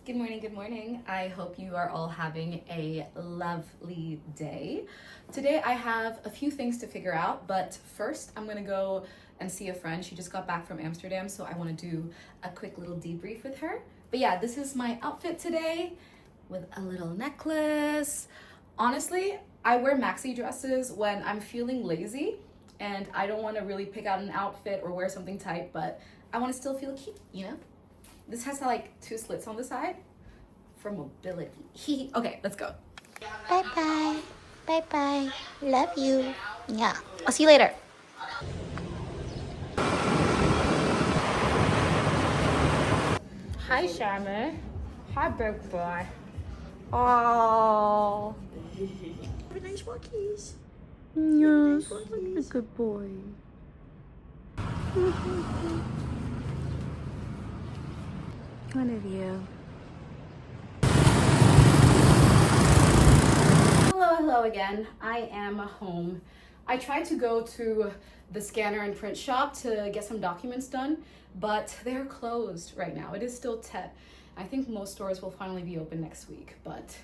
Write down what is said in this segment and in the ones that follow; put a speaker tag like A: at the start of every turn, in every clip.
A: Good morning, good morning. I hope you are all having a lovely day. Today I have a few things to figure out, but first I'm gonna go and see a friend. She just got back from Amsterdam, so I wanna do a quick little debrief with her. But yeah, this is my outfit today with a little necklace. Honestly, I wear maxi dresses when I'm feeling lazy and I don't wanna really pick out an outfit or wear something tight, but I wanna still feel cute, you know? This has like 2 slits on the side for mobility. Okay, let's go.
B: Bye bye. Bye bye. Love you. Yeah. I'll see you later.
C: Hi, Sharma. Hi, big boy.
A: Oh,
B: Have a nice walkies.
C: Yes, a good boy. One of you.
A: hello again. I am home. I tried to go to the scanner and print shop to get some documents done, but they're closed right now. It is still Tet. I think most stores will finally be open next week, but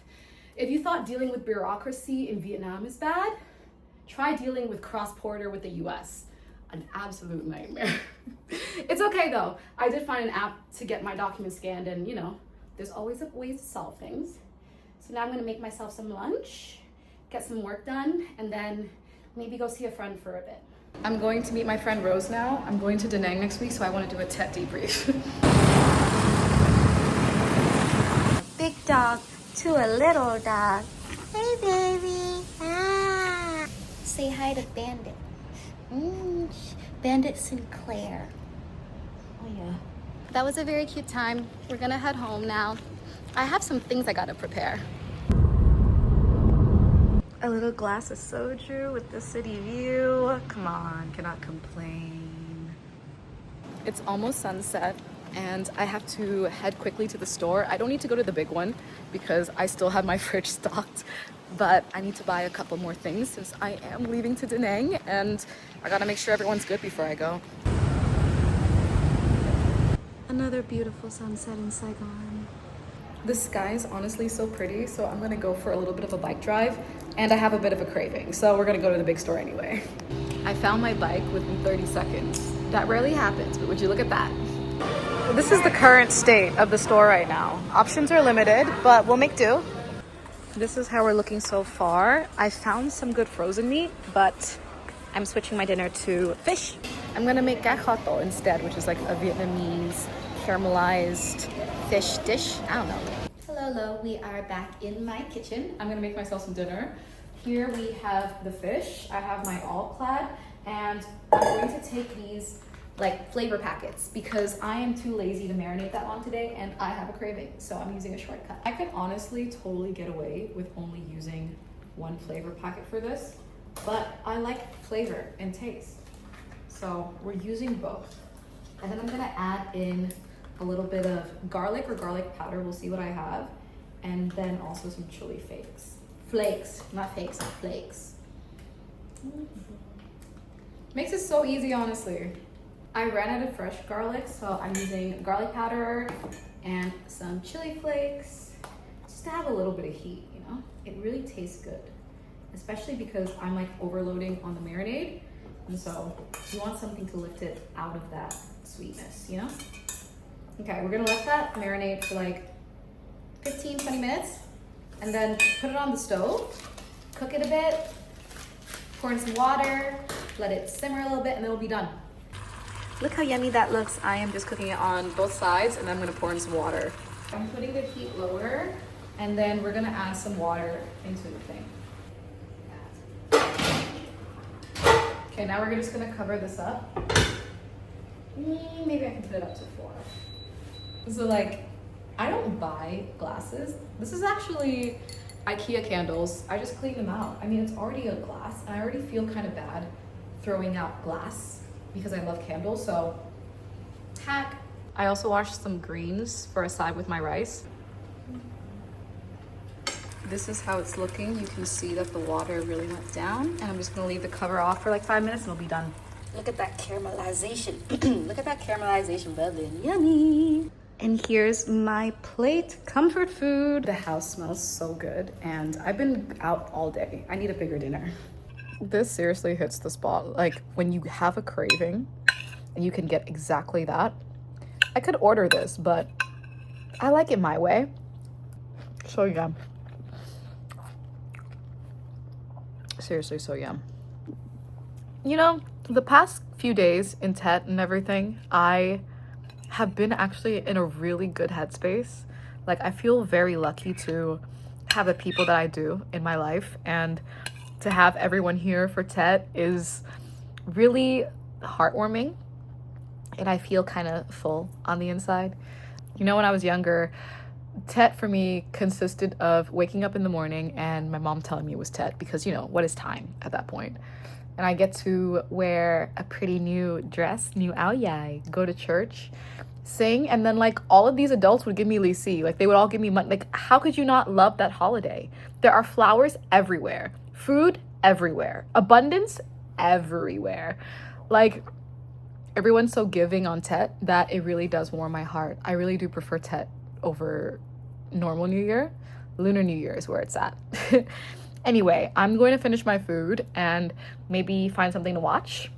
A: if you thought dealing with bureaucracy in Vietnam is bad, try dealing with cross-border with the US. An absolute nightmare. It's okay though. I did find an app to get my documents scanned and you know, there's always ways to solve things. So now I'm gonna make myself some lunch, get some work done, and then maybe go see a friend for a bit. I'm going to meet my friend Rose now. I'm going to Da Nang next week, so I wanna do a Tet debrief.
B: Big dog to a little dog. Hey, baby. Ah. Say hi to Bandit. Bandit Sinclair.
A: Oh yeah. That was a very cute time. We're gonna head home now. I have some things I gotta prepare.
C: A little glass of soju with the city view. Come on, cannot complain.
A: It's almost sunset and I have to head quickly to the store. I don't need to go to the big one because I still have my fridge stocked, but I need to buy a couple more things since I am leaving to Da Nang and I gotta make sure everyone's good before I go.
C: Another beautiful sunset in Saigon.
A: The sky is honestly so pretty, so I'm gonna go for a little bit of a bike drive and I have a bit of a craving, so we're gonna go to the big store anyway. I found my bike within 30 seconds. That rarely happens, but would you look at that? This is the current state of the store right now. Options are limited, but we'll make do. This is how we're looking so far. I found some good frozen meat, but I'm switching my dinner to fish. I'm gonna make gak hoto instead, which is like a Vietnamese caramelized fish dish. I don't know. Hello, we are back in my kitchen. I'm gonna make myself some dinner. Here we have the fish. I have my all clad, and I'm going to take these like flavor packets because I am too lazy to marinate that long today and I have a craving, so I'm using a shortcut. I could honestly totally get away with only using one flavor packet for this, but I like flavor and taste. So we're using both. And then I'm gonna add in a little bit of garlic or garlic powder, we'll see what I have, and then also some chili flakes. Flakes, not fakes, flakes. Makes it so easy, honestly. I ran out of fresh garlic, so I'm using garlic powder and some chili flakes just to have a little bit of heat, you know? It really tastes good, especially because I'm like overloading on the marinade. And so you want something to lift it out of that sweetness, you know? Okay, we're gonna let that marinate for like 15, 20 minutes and then put it on the stove, cook it a bit, pour in some water, let it simmer a little bit, and then we'll be done. Look how yummy that looks. I am just cooking it on both sides and I'm gonna pour in some water. I'm putting the heat lower and then we're gonna add some water into the thing. Okay, now we're just gonna cover this up. Maybe I can put it up to 4. So like, I don't buy glasses. This is actually IKEA candles. I just cleaned them out. I mean, it's already a glass and I already feel kind of bad throwing out glass because I love candles, so hack. I also washed some greens for a side with my rice. This is how it's looking. You can see that the water really went down, and I'm just gonna leave the cover off for like 5 minutes and it'll be done. Look at that caramelization. Look at that caramelization bubbling. Yummy.
C: And here's my plate, comfort food.
A: The house smells so good and I've been out all day. I need a bigger dinner. This seriously hits the spot. Like when you have a craving and you can get exactly that. I could order this, but I like it my way. So yum. Seriously, so yum. You know, the past few days in Tet and everything, I have been actually in a really good headspace. Like I feel very lucky to have the people that I do in my life, and to have everyone here for Tet is really heartwarming, and I feel kind of full on the inside. You know, when I was younger, Tet for me consisted of waking up in the morning and my mom telling me it was Tet because, you know, what is time at that point? And I get to wear a pretty new dress, new aoyai, go to church, sing, and then like all of these adults would give me lisi. Like they would all give me money. Like how could you not love that holiday? There are flowers everywhere, food everywhere, abundance everywhere. Like everyone's so giving on Tet that it really does warm my heart. I really do prefer Tet over normal New Year. Lunar New Year is where it's at. Anyway, I'm going to finish my food and maybe find something to watch.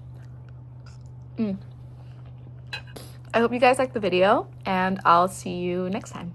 A: I hope you guys liked the video, and I'll see you next time.